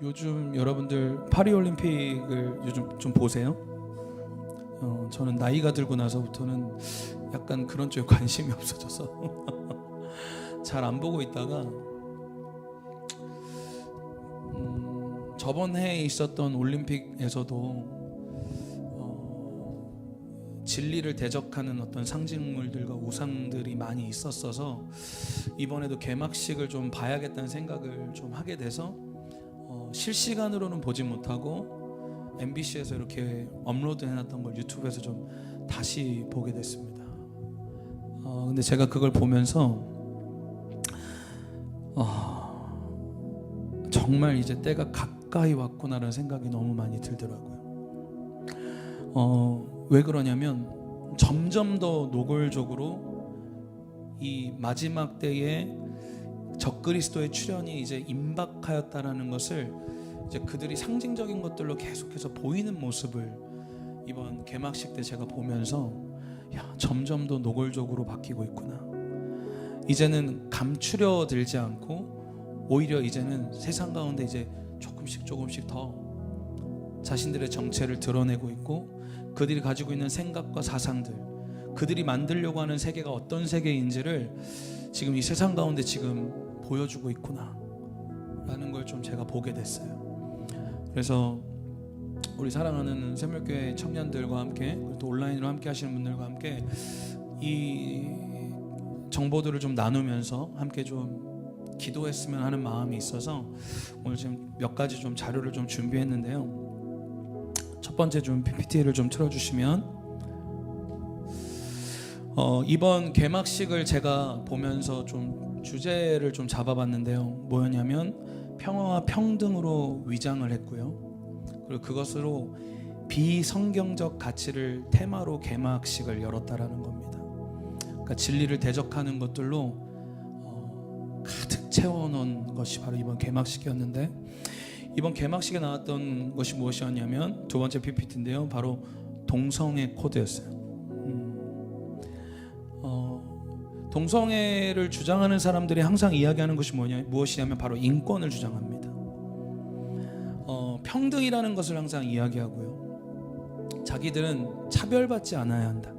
요즘 여러분들 파리올림픽을 요즘 좀 보세요? 저는 나이가 들고 나서부터는 약간 그런 쪽에 관심이 없어져서 잘 안 보고 있다가 저번 해에 있었던 올림픽에서도 진리를 대적하는 어떤 상징물들과 우상들이 많이 있었어서 이번에도 개막식을 좀 봐야겠다는 생각을 좀 하게 돼서 실시간으로는 보지 못하고 MBC에서 이렇게 업로드 해놨던 걸 유튜브에서 좀 다시 보게 됐습니다. 근데 제가 그걸 보면서 정말 이제 때가 가까이 왔구나라는 생각이 너무 많이 들더라고요. 왜 그러냐면 점점 더 노골적으로 이 마지막 때에 적그리스도의 출현이 이제 임박하였다라는 것을 이제 그들이 상징적인 것들로 계속해서 보이는 모습을 이번 개막식 때 제가 보면서 점점 더 노골적으로 바뀌고 있구나. 이제는 감추려 들지 않고 오히려 이제는 세상 가운데 이제 조금씩 더 자신들의 정체를 드러내고 있고 그들이 가지고 있는 생각과 사상들, 그들이 만들려고 하는 세계가 어떤 세계인지를 지금 이 세상 가운데 지금 보여주고 있구나 라는 걸 좀 제가 보게 됐어요. 그래서 우리 사랑하는 샘물교회 청년들과 함께 또 온라인으로 함께 하시는 분들과 함께 이 정보들을 좀 나누면서 함께 좀 기도했으면 하는 마음이 있어서 오늘 지금 몇 가지 좀 자료를 좀 준비했는데요. 첫 번째 좀 PPT를 좀 틀어주시면 이번 개막식을 제가 보면서 좀 주제를 좀 잡아봤는데요. 뭐였냐면 평화와 평등으로 위장을 했고요. 그리고 그것으로 비성경적 가치를 테마로 개막식을 열었다라는 겁니다. 그러니까 진리를 대적하는 것들로 가득 채워놓은 것이 바로 이번 개막식이었는데 이번 개막식에 나왔던 것이 무엇이었냐면 두 번째 PPT인데요. 바로 동성애 코드였어요. 동성애를 주장하는 사람들이 항상 이야기하는 것이 무엇이냐면 바로 인권을 주장합니다. 평등이라는 것을 항상 이야기하고요. 자기들은 차별받지 않아야 한다.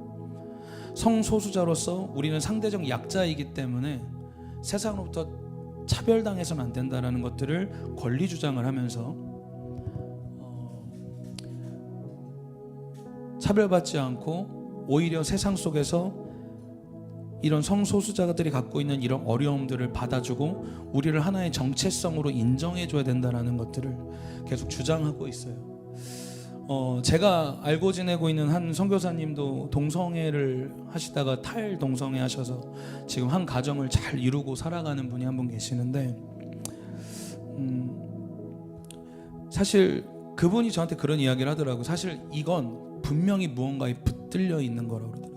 성소수자로서 우리는 상대적 약자이기 때문에 세상으로부터 차별당해서는 안 된다라는 것들을 권리 주장을 하면서 차별받지 않고 오히려 세상 속에서 이런 성소수자들이 갖고 있는 이런 어려움들을 받아주고 우리를 하나의 정체성으로 인정해줘야 된다는 것들을 계속 주장하고 있어요. 제가 알고 지내고 있는 한 선교사님도 동성애를 하시다가 탈동성애 하셔서 지금 한 가정을 잘 이루고 살아가는 분이 한 분 계시는데 사실 그분이 저한테 그런 이야기를 하더라고요. 사실 이건 분명히 무언가에 붙들려 있는 거라고 그러더라고요.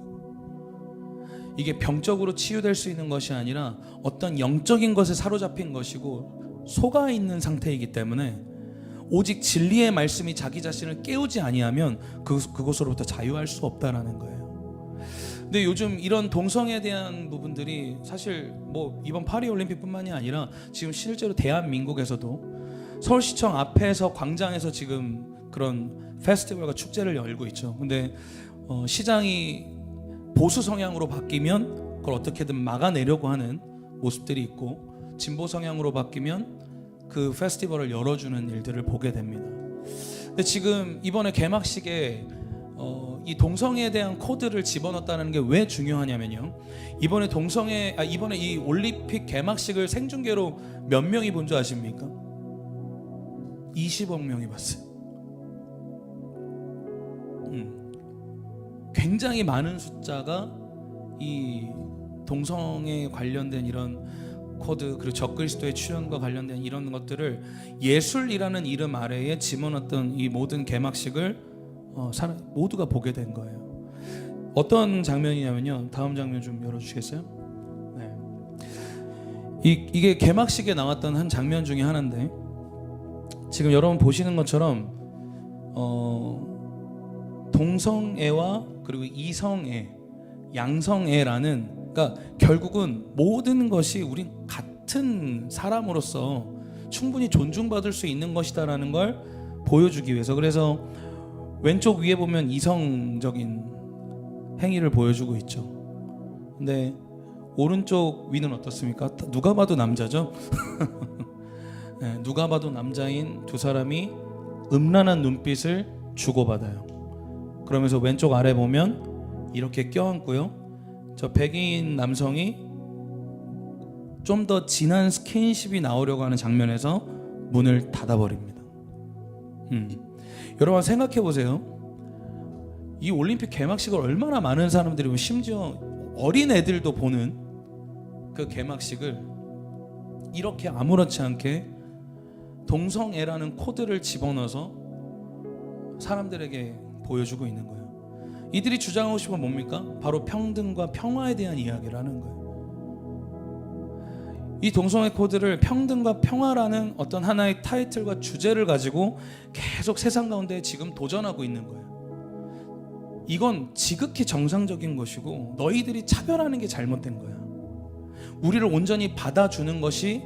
이게 병적으로 치유될 수 있는 것이 아니라 어떤 영적인 것에 사로잡힌 것이고 속아 있는 상태이기 때문에 오직 진리의 말씀이 자기 자신을 깨우지 아니하면 그곳으로부터 자유할 수 없다라는 거예요. 근데 요즘 이런 동성애에 대한 부분들이 사실 뭐 이번 파리올림픽뿐만이 아니라 지금 실제로 대한민국에서도 서울시청 앞에서 광장에서 지금 그런 페스티벌과 축제를 열고 있죠. 근데 시장이 보수 성향으로 바뀌면 그걸 어떻게든 막아내려고 하는 모습들이 있고 진보 성향으로 바뀌면 그 페스티벌을 열어주는 일들을 보게 됩니다. 근데 지금 이번에 개막식에 이 동성애에 대한 코드를 집어넣었다는 게 왜 중요하냐면요. 이번에 이번에 이 올림픽 개막식을 생중계로 몇 명이 본 줄 아십니까? 20억 명이 봤어요. 굉장히 많은 숫자가 이 동성애에 관련된 이런 코드 그리고 적그리스도의 출현과 관련된 이런 것들을 예술이라는 이름 아래에 집어넣었던 이 모든 개막식을 모두가 보게 된 거예요. 어떤 장면이냐면요. 다음 장면 좀 열어주시겠어요? 네. 이게 개막식에 나왔던 한 장면 중에 하나인데 지금 여러분 보시는 것처럼 동성애와 그리고 이성애, 양성애라는 그러니까 결국은 모든 것이 우린 같은 사람으로서 충분히 존중받을 수 있는 것이다라는 걸 보여주기 위해서. 그래서 왼쪽 위에 보면 이성적인 행위를 보여주고 있죠. 근데 오른쪽 위는 어떻습니까? 누가 봐도 남자죠. 네, 누가 봐도 남자인 두 사람이 음란한 눈빛을 주고받아요. 그러면서 왼쪽 아래 보면 이렇게 껴안고요. 저 백인 남성이 좀 더 진한 스킨십이 나오려고 하는 장면에서 문을 닫아버립니다. 여러분 생각해 보세요. 이 올림픽 개막식을 얼마나 많은 사람들이, 심지어 어린 애들도 보는 그 개막식을 이렇게 아무렇지 않게 동성애라는 코드를 집어넣어서 사람들에게 보여주고 있는 거예요. 이들이 주장하고 싶은 건 뭡니까? 바로 평등과 평화에 대한 이야기를 하는 거예요. 이 동성애 코드를 평등과 평화라는 어떤 하나의 타이틀과 주제를 가지고 계속 세상 가운데 지금 도전하고 있는 거예요. 이건 지극히 정상적인 것이고 너희들이 차별하는 게 잘못된 거야. 우리를 온전히 받아주는 것이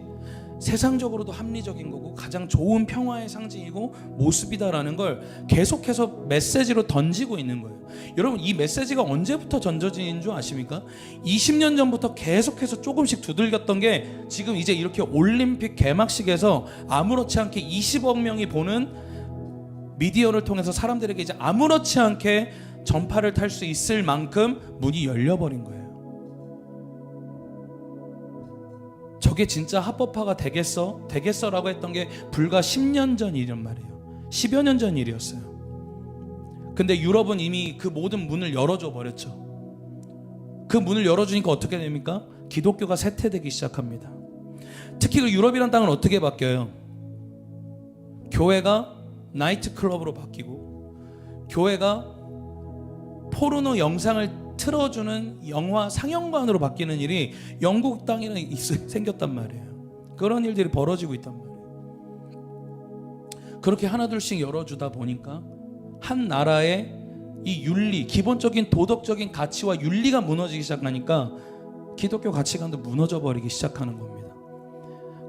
세상적으로도 합리적인 거고 가장 좋은 평화의 상징이고 모습이다라는 걸 계속해서 메시지로 던지고 있는 거예요. 여러분 이 메시지가 언제부터 던져진 줄 아십니까? 20년 전부터 계속해서 조금씩 두들겼던 게 지금 이제 이렇게 올림픽 개막식에서 아무렇지 않게 20억 명이 보는 미디어를 통해서 사람들에게 이제 아무렇지 않게 전파를 탈 수 있을 만큼 문이 열려버린 거예요. 저게 진짜 합법화가 되겠어? 되겠어라고 했던 게 불과 10년 전 일이란 말이에요. 10여 년 전 일이었어요. 근데 유럽은 이미 그 모든 문을 열어줘 버렸죠. 그 문을 열어주니까 어떻게 됩니까? 기독교가 쇠퇴되기 시작합니다. 특히 그 유럽이란 땅은 어떻게 바뀌어요? 교회가 나이트클럽으로 바뀌고 교회가 포르노 영상을 틀어주는 영화 상영관으로 바뀌는 일이 영국 땅에는 생겼단 말이에요. 그런 일들이 벌어지고 있단 말이에요. 그렇게 하나둘씩 열어주다 보니까 한 나라의 이 윤리, 기본적인 도덕적인 가치와 윤리가 무너지기 시작하니까 기독교 가치관도 무너져 버리기 시작하는 겁니다.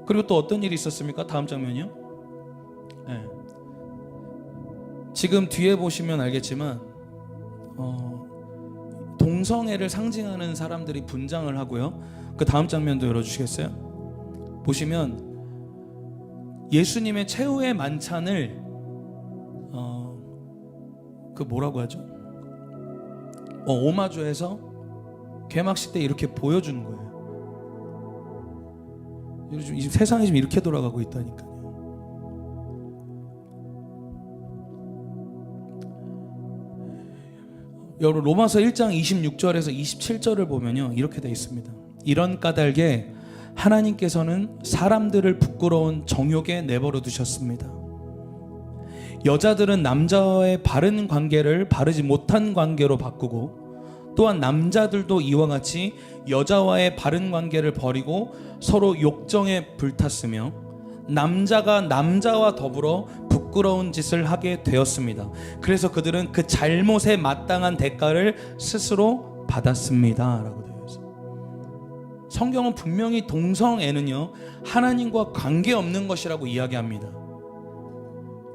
그리고 또 어떤 일이 있었습니까? 다음 장면이요. 네. 지금 뒤에 보시면 알겠지만 동성애를 상징하는 사람들이 분장을 하고요. 그 다음 장면도 열어주시겠어요? 보시면 예수님의 최후의 만찬을 그 뭐라고 하죠? 오마주에서 개막식 때 이렇게 보여주는 거예요. 요즘 세상이 지금 이렇게 돌아가고 있다니까요. 여러분 로마서 1장 26절에서 27절을 보면요 이렇게 되어 있습니다. 이런 까닭에 하나님께서는 사람들을 부끄러운 정욕에 내버려 두셨습니다. 여자들은 남자와의 바른 관계를 바르지 못한 관계로 바꾸고 또한 남자들도 이와 같이 여자와의 바른 관계를 버리고 서로 욕정에 불탔으며 남자가 남자와 더불어 부끄러운 짓을 하게 되었습니다. 그래서 그들은 그 잘못에 마땅한 대가를 스스로 받았습니다 라고 되어 있어요. 성경은 분명히 동성애는요 하나님과 관계없는 것이라고 이야기합니다.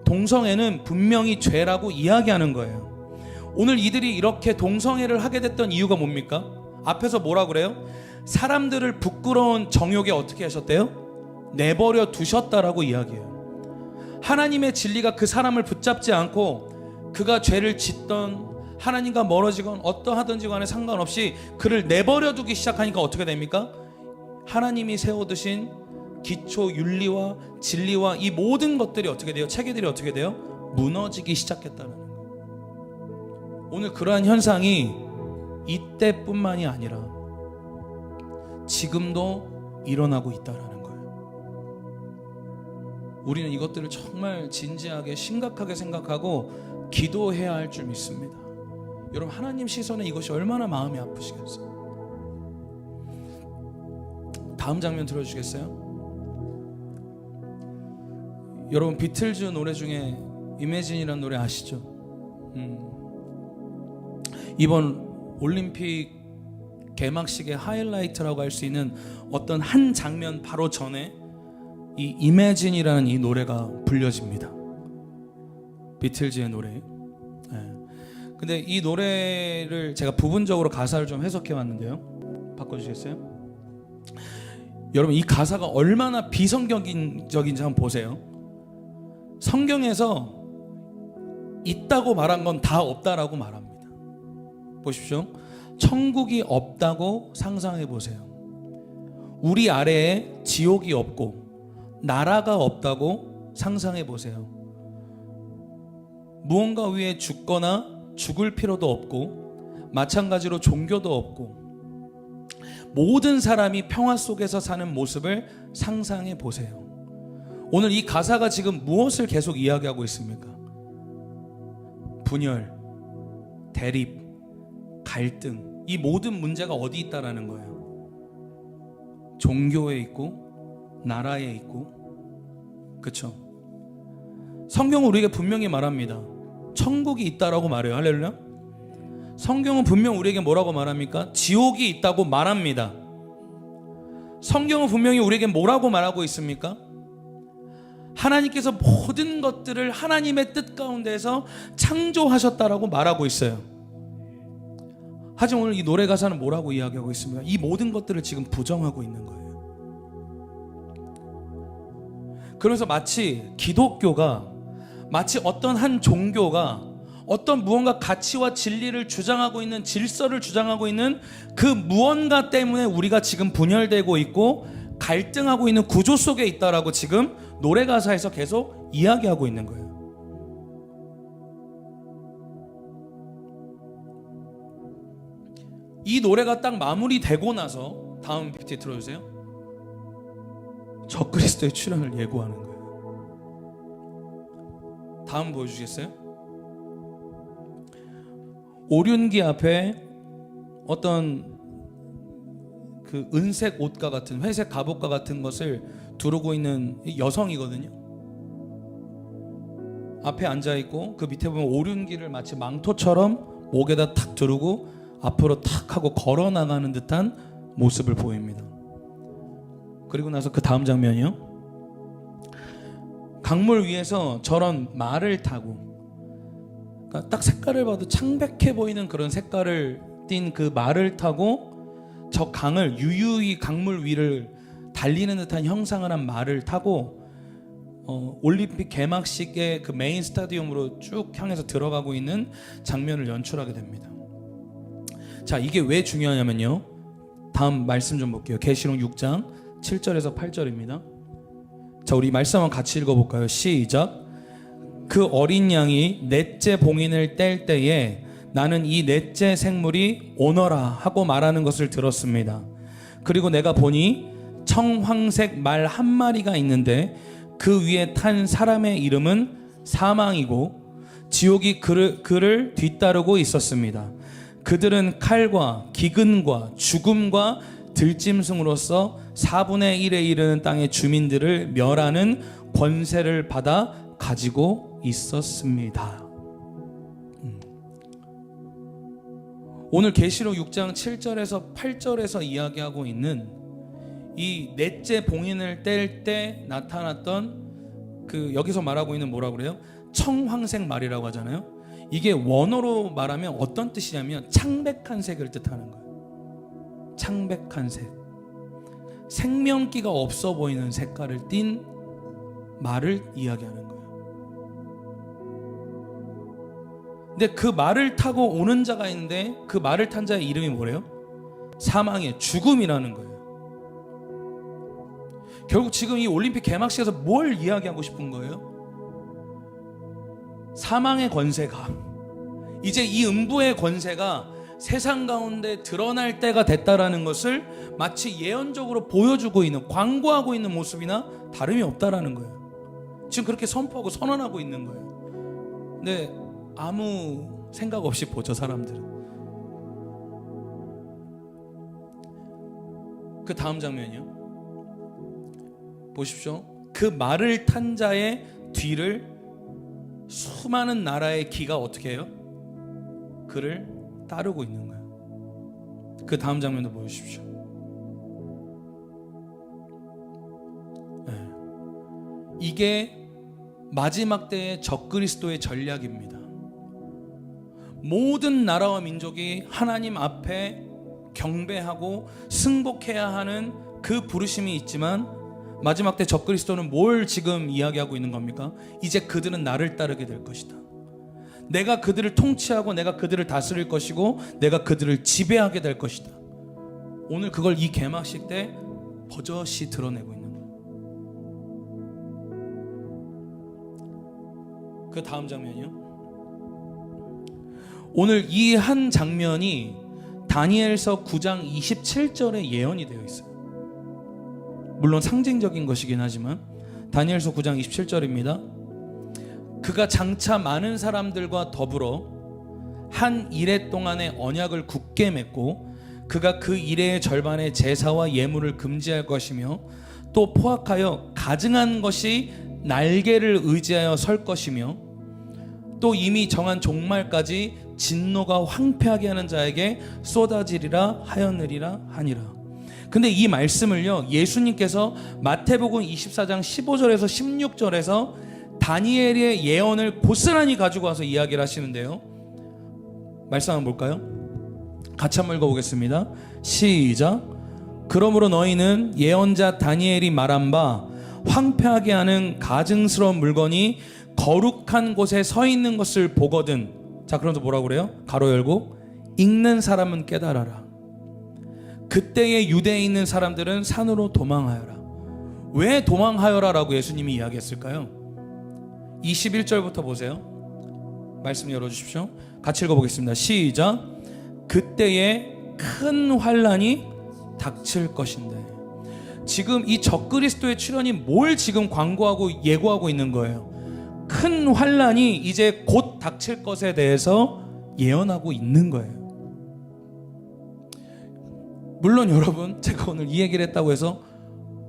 동성애는 분명히 죄라고 이야기하는 거예요. 오늘 이들이 이렇게 동성애를 하게 됐던 이유가 뭡니까? 앞에서 뭐라 그래요? 사람들을 부끄러운 정욕에 어떻게 하셨대요? 내버려 두셨다라고 이야기해요. 하나님의 진리가 그 사람을 붙잡지 않고 그가 죄를 짓던 하나님과 멀어지건 어떠하든지 간에 상관없이 그를 내버려 두기 시작하니까 어떻게 됩니까? 하나님이 세워두신 기초 윤리와 진리와 이 모든 것들이 어떻게 돼요? 체계들이 어떻게 돼요? 무너지기 시작했다는 거예요. 오늘 그러한 현상이 이때뿐만이 아니라 지금도 일어나고 있다라는 거예요. 우리는 이것들을 정말 진지하게 심각하게 생각하고 기도해야 할 줄 믿습니다. 여러분 하나님 시선에 이것이 얼마나 마음이 아프시겠어요. 다음 장면 들어주시겠어요? 여러분 비틀즈 노래 중에 이매진이라는 노래 아시죠? 이번 올림픽 개막식의 하이라이트라고 할 수 있는 어떤 한 장면 바로 전에 이 Imagine이라는 이 노래가 불려집니다. 비틀즈의 노래. 근데 이 노래를 제가 부분적으로 가사를 좀 해석해 왔는데요. 바꿔주시겠어요? 여러분, 이 가사가 얼마나 비성경적인지 한번 보세요. 성경에서 있다고 말한 건 다 없다라고 말합니다. 보십시오. 천국이 없다고 상상해 보세요. 우리 아래에 지옥이 없고 나라가 없다고 상상해 보세요. 무언가 위에 죽거나 죽을 필요도 없고 마찬가지로 종교도 없고 모든 사람이 평화 속에서 사는 모습을 상상해 보세요. 오늘 이 가사가 지금 무엇을 계속 이야기하고 있습니까? 분열, 대립, 갈등, 이 모든 문제가 어디 있다라는 거예요. 종교에 있고 나라에 있고, 그렇죠? 성경은 우리에게 분명히 말합니다. 천국이 있다라고 말해요. 할렐루야. 성경은 분명 우리에게 뭐라고 말합니까? 지옥이 있다고 말합니다. 성경은 분명히 우리에게 뭐라고 말하고 있습니까? 하나님께서 모든 것들을 하나님의 뜻 가운데서 창조하셨다라고 말하고 있어요. 하지만 오늘 이 노래 가사는 뭐라고 이야기하고 있습니까? 이 모든 것들을 지금 부정하고 있는 거예요. 그래서 마치 기독교가, 마치 어떤 한 종교가 어떤 무언가 가치와 진리를 주장하고 있는, 질서를 주장하고 있는 그 무언가 때문에 우리가 지금 분열되고 있고 갈등하고 있는 구조 속에 있다라고 지금 노래 가사에서 계속 이야기하고 있는 거예요. 이 노래가 딱 마무리되고 나서 다음 PPT 틀어주세요. 적그리스도의 출현을 예고하는 거예요. 다음 보여주시겠어요? 오륜기 앞에 어떤 그 은색 옷과 같은, 회색 갑옷과 같은 것을 두르고 있는 여성이거든요. 앞에 앉아있고 그 밑에 보면 오륜기를 마치 망토처럼 목에다 탁 두르고 앞으로 탁 하고 걸어 나가는 듯한 모습을 보입니다. 그리고 나서 그 다음 장면이요. 강물 위에서 저런 말을 타고, 그러니까 딱 색깔을 봐도 창백해 보이는 그런 색깔을 띤 그 말을 타고 저 강을 유유히 강물 위를 달리는 듯한 형상을 한 말을 타고 올림픽 개막식의 그 메인 스타디움으로 쭉 향해서 들어가고 있는 장면을 연출하게 됩니다. 자, 이게 왜 중요하냐면요. 다음 말씀 좀 볼게요. 계시록 6장 7절에서 8절입니다. 자, 우리 말씀 한번 같이 읽어볼까요? 시작. 그 어린 양이 넷째 봉인을 뗄 때에 나는 이 넷째 생물이 오너라 하고 말하는 것을 들었습니다. 그리고 내가 보니 청황색 말 한 마리가 있는데 그 위에 탄 사람의 이름은 사망이고 지옥이 그를 뒤따르고 있었습니다. 그들은 칼과 기근과 죽음과 들짐승으로서 4분의 1에 이르는 땅의 주민들을 멸하는 권세를 받아 가지고 있었습니다. 오늘 계시록 6장 7절에서 8절에서 이야기하고 있는 이 넷째 봉인을 뗄 때 나타났던 그, 여기서 말하고 있는 뭐라고 그래요? 청황색 말이라고 하잖아요. 이게 원어로 말하면 어떤 뜻이냐면 창백한 색을 뜻하는 거예요. 창백한 색, 생명기가 없어 보이는 색깔을 띤 말을 이야기하는 거예요. 근데 그 말을 타고 오는 자가 있는데 그 말을 탄 자의 이름이 뭐래요? 사망의 죽음이라는 거예요. 결국 지금 이 올림픽 개막식에서 뭘 이야기하고 싶은 거예요? 사망의 권세가, 이제 이 음부의 권세가 세상 가운데 드러날 때가 됐다라는 것을 마치 예언적으로 보여주고 있는, 광고하고 있는 모습이나 다름이 없다라는 거예요. 지금 그렇게 선포하고 선언하고 있는 거예요. 근데 아무 생각 없이 보죠, 사람들은. 그 다음 장면이요. 보십시오. 그 말을 탄 자의 뒤를 수많은 나라의 기가 어떻게 해요? 그를 따르고 있는 거예요. 그 다음 장면도 보여주십시오. 네. 이게 마지막 때의 적그리스도의 전략입니다. 모든 나라와 민족이 하나님 앞에 경배하고 승복해야 하는 그 부르심이 있지만 마지막 때 적그리스도는 뭘 지금 이야기하고 있는 겁니까? 이제 그들은 나를 따르게 될 것이다. 내가 그들을 통치하고 내가 그들을 다스릴 것이고 내가 그들을 지배하게 될 것이다. 오늘 그걸 이 개막식 때 버젓이 드러내고 있는 거예요. 그 다음 장면이요. 오늘 이 한 장면이 다니엘서 9장 27절에 예언이 되어 있어요. 물론 상징적인 것이긴 하지만 다니엘서 9장 27절입니다. 그가 장차 많은 사람들과 더불어 한 이레 동안의 언약을 굳게 맺고 그가 그 이레의 절반의 제사와 예물을 금지할 것이며 또 포악하여 가증한 것이 날개를 의지하여 설 것이며 또 이미 정한 종말까지 진노가 황폐하게 하는 자에게 쏟아지리라 하였느리라 하니라. 근데 이 말씀을요, 예수님께서 마태복음 24장 15절에서 16절에서 다니엘의 예언을 고스란히 가지고 와서 이야기를 하시는데요. 말씀 한번 볼까요? 같이 한번 읽어보겠습니다. 시작. 그러므로 너희는 예언자 다니엘이 말한 바 황폐하게 하는 가증스러운 물건이 거룩한 곳에 서 있는 것을 보거든. 자, 그러면서 뭐라고 그래요? 가로 열고 읽는 사람은 깨달아라. 그때의 유대에 있는 사람들은 산으로 도망하여라. 왜 도망하여라 라고 예수님이 이야기했을까요? 21절부터 보세요. 말씀 열어주십시오. 같이 읽어보겠습니다. 시작. 그때에 큰 환란이 닥칠 것인데. 지금 이 적그리스도의 출현이 뭘 지금 광고하고 예고하고 있는 거예요? 큰 환란이 이제 곧 닥칠 것에 대해서 예언하고 있는 거예요. 물론 여러분, 제가 오늘 이 얘기를 했다고 해서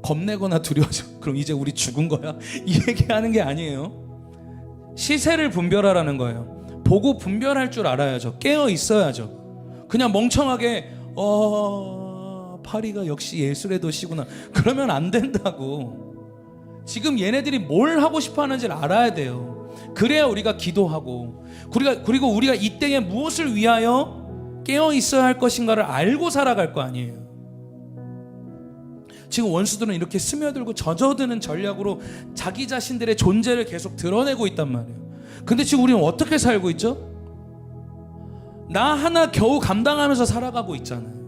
겁내거나 두려워져 그럼 이제 우리 죽은 거야? 이 얘기하는 게 아니에요. 시세를 분별하라는 거예요. 보고 분별할 줄 알아야죠. 깨어 있어야죠. 그냥 멍청하게 파리가 역시 예술의 도시구나 그러면 안 된다고. 지금 얘네들이 뭘 하고 싶어 하는지를 알아야 돼요. 그래야 우리가 기도하고 그리고 우리가 이때에 무엇을 위하여 깨어 있어야 할 것인가를 알고 살아갈 거 아니에요. 지금 원수들은 이렇게 스며들고 젖어드는 전략으로 자기 자신들의 존재를 계속 드러내고 있단 말이에요. 근데 지금 우리는 어떻게 살고 있죠? 나 하나 겨우 감당하면서 살아가고 있잖아요.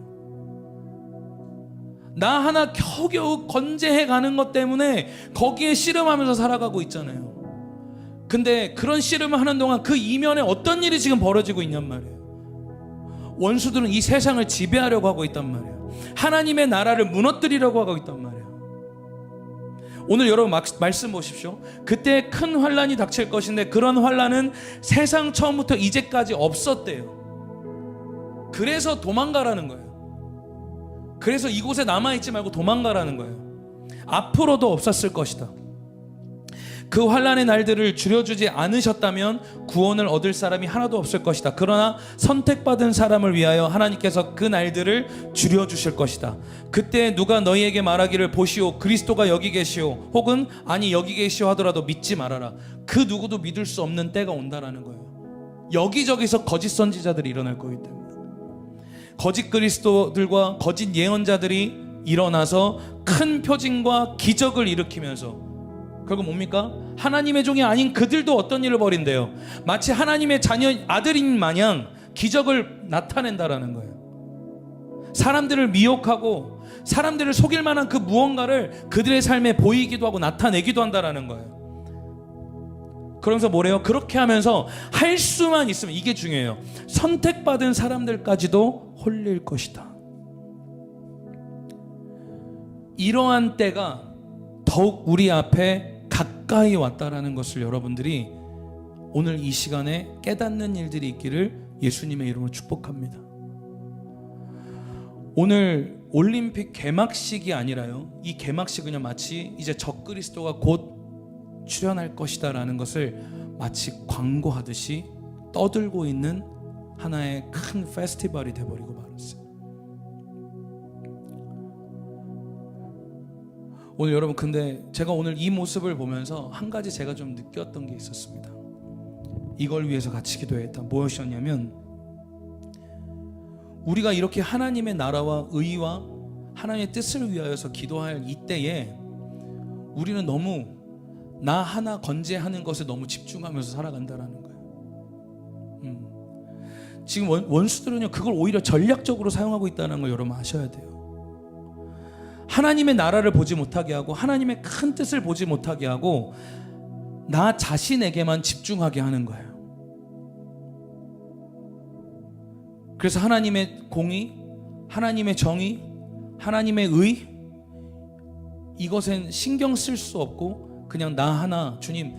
나 하나 겨우겨우 건재해 가는 것 때문에 거기에 씨름하면서 살아가고 있잖아요. 근데 그런 씨름을 하는 동안 그 이면에 어떤 일이 지금 벌어지고 있냔 말이에요. 원수들은 이 세상을 지배하려고 하고 있단 말이에요. 하나님의 나라를 무너뜨리려고 하고 있단 말이에요. 오늘 여러분 말씀 보십시오. 그때 큰 환란이 닥칠 것인데 그런 환란은 세상 처음부터 이제까지 없었대요. 그래서 도망가라는 거예요. 그래서 이곳에 남아있지 말고 도망가라는 거예요. 앞으로도 없었을 것이다. 그 환란의 날들을 줄여주지 않으셨다면 구원을 얻을 사람이 하나도 없을 것이다. 그러나 선택받은 사람을 위하여 하나님께서 그 날들을 줄여주실 것이다. 그때 누가 너희에게 말하기를 보시오 그리스도가 여기 계시오 혹은 아니 여기 계시오 하더라도 믿지 말아라. 그 누구도 믿을 수 없는 때가 온다라는 거예요. 여기저기서 거짓 선지자들이 일어날 거기 때문에 거짓 그리스도들과 거짓 예언자들이 일어나서 큰 표징과 기적을 일으키면서 결국 뭡니까? 하나님의 종이 아닌 그들도 어떤 일을 벌인대요? 마치 하나님의 자녀 아들인 마냥 기적을 나타낸다라는 거예요. 사람들을 미혹하고 사람들을 속일 만한 그 무언가를 그들의 삶에 보이기도 하고 나타내기도 한다라는 거예요. 그러면서 뭐래요? 그렇게 하면서 할 수만 있으면 이게 중요해요. 선택받은 사람들까지도 홀릴 것이다. 이러한 때가 더욱 우리 앞에 가까이 왔다라는 것을 여러분들이 오늘 이 시간에 깨닫는 일들이 있기를 예수님의 이름으로 축복합니다. 오늘 올림픽 개막식이 아니라요, 이 개막식은 마치 이제 적그리스도가 곧 출현할 것이다 라는 것을 마치 광고하듯이 떠들고 있는 하나의 큰 페스티벌이 돼버리고 말았어요. 오늘 여러분, 근데 제가 오늘 이 모습을 보면서 한 가지 제가 좀 느꼈던 게 있었습니다. 이걸 위해서 같이 기도했다. 무엇이었냐면, 우리가 이렇게 하나님의 나라와 의와 하나님의 뜻을 위하여서 기도할 이때에 우리는 너무 나 하나 건재하는 것에 너무 집중하면서 살아간다라는 거예요. 지금 원수들은요, 그걸 오히려 전략적으로 사용하고 있다는 걸 여러분 아셔야 돼요. 하나님의 나라를 보지 못하게 하고 하나님의 큰 뜻을 보지 못하게 하고 나 자신에게만 집중하게 하는 거예요. 그래서 하나님의 공의, 하나님의 정의, 하나님의 의, 이것엔 신경 쓸 수 없고 그냥 나 하나, 주님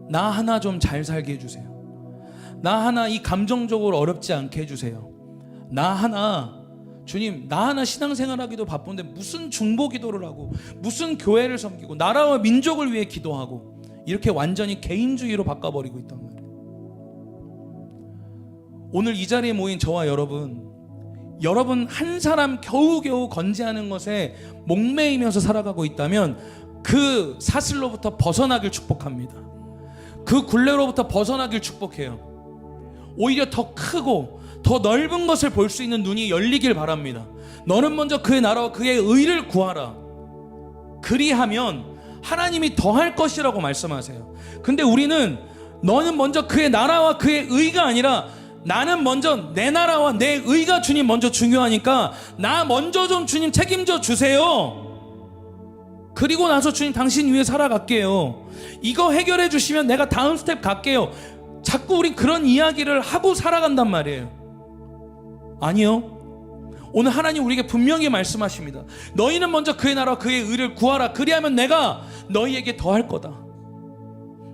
나 하나 좀 잘 살게 해주세요. 나 하나 이 감정적으로 어렵지 않게 해주세요. 나 하나, 주님 나 하나 신앙생활하기도 바쁜데 무슨 중보 기도를 하고 무슨 교회를 섬기고 나라와 민족을 위해 기도하고, 이렇게 완전히 개인주의로 바꿔버리고 있단 말이에요. 오늘 이 자리에 모인 저와 여러분 한 사람 겨우겨우 건재하는 것에 목매이면서 살아가고 있다면 그 사슬로부터 벗어나길 축복합니다. 그 굴레로부터 벗어나길 축복해요. 오히려 더 크고 더 넓은 것을 볼 수 있는 눈이 열리길 바랍니다. 너는 먼저 그의 나라와 그의 의를 구하라. 그리하면 하나님이 더할 것이라고 말씀하세요. 근데 우리는 너는 먼저 그의 나라와 그의 의가 아니라 나는 먼저 내 나라와 내 의가 주님 먼저 중요하니까 나 먼저 좀 주님 책임져 주세요. 그리고 나서 주님 당신 위해 살아갈게요. 이거 해결해 주시면 내가 다음 스텝 갈게요. 자꾸 우린 그런 이야기를 하고 살아간단 말이에요. 아니요. 오늘 하나님 우리에게 분명히 말씀하십니다. 너희는 먼저 그의 나라와 그의 의를 구하라. 그리하면 내가 너희에게 더할 거다.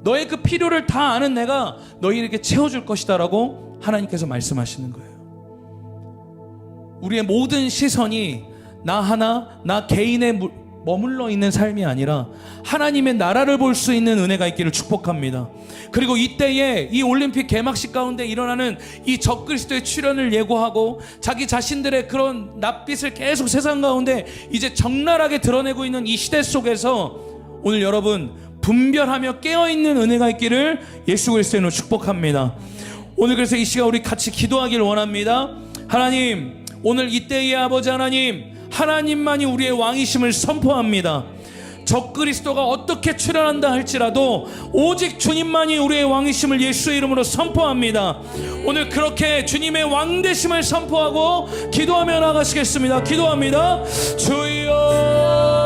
너의 그 필요를 다 아는 내가 너희에게 채워줄 것이다 라고 하나님께서 말씀하시는 거예요. 우리의 모든 시선이 나 하나, 나 개인에 머물러 있는 삶이 아니라 하나님의 나라를 볼 수 있는 은혜가 있기를 축복합니다. 그리고 이때에 이 올림픽 개막식 가운데 일어나는 이 적그리스도의 출현을 예고하고 자기 자신들의 그런 낯빛을 계속 세상 가운데 이제 적나라하게 드러내고 있는 이 시대 속에서 오늘 여러분 분별하며 깨어있는 은혜가 있기를 예수 그리스도로 축복합니다. 오늘 그래서 이 시간 우리 같이 기도하기를 원합니다. 하나님, 오늘 이때의 아버지 하나님, 하나님만이 우리의 왕이심을 선포합니다. 적그리스도가 어떻게 출현한다 할지라도 오직 주님만이 우리의 왕이심을 예수의 이름으로 선포합니다. 오늘 그렇게 주님의 왕되심을 선포하고 기도하며 나가시겠습니다. 기도합니다. 주여